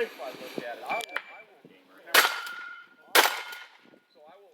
life I look at it. I will so I will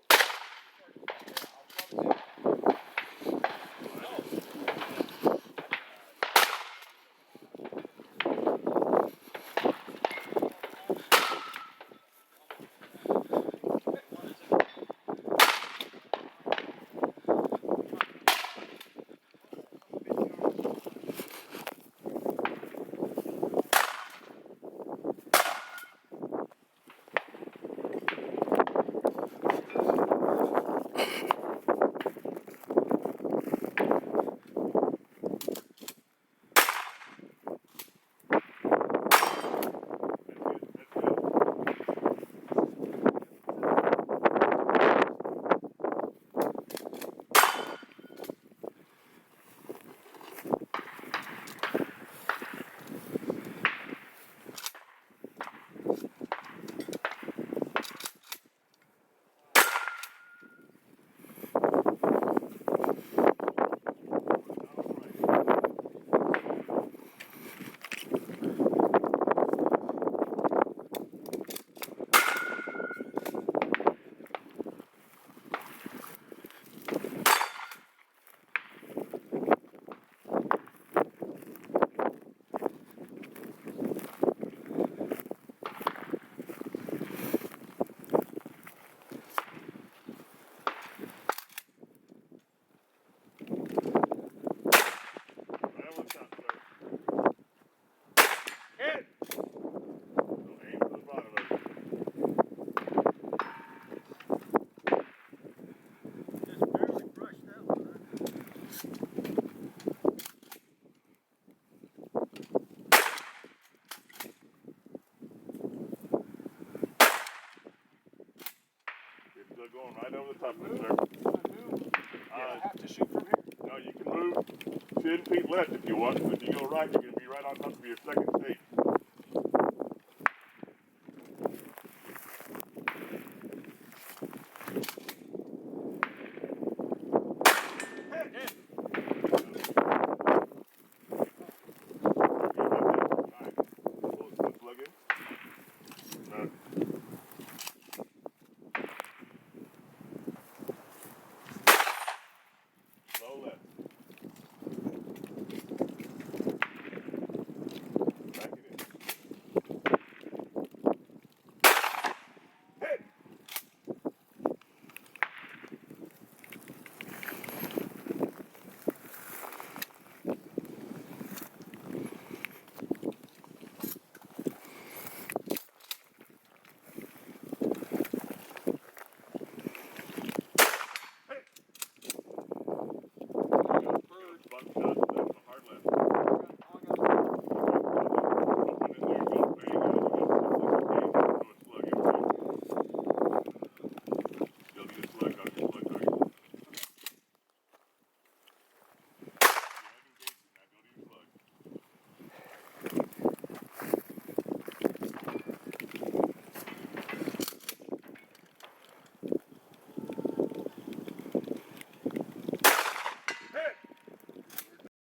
going right over the top of it, sir. I have to shoot from here. No, you can move 10 feet left if you want, but if you go right, you're going to be right on top of your second stage.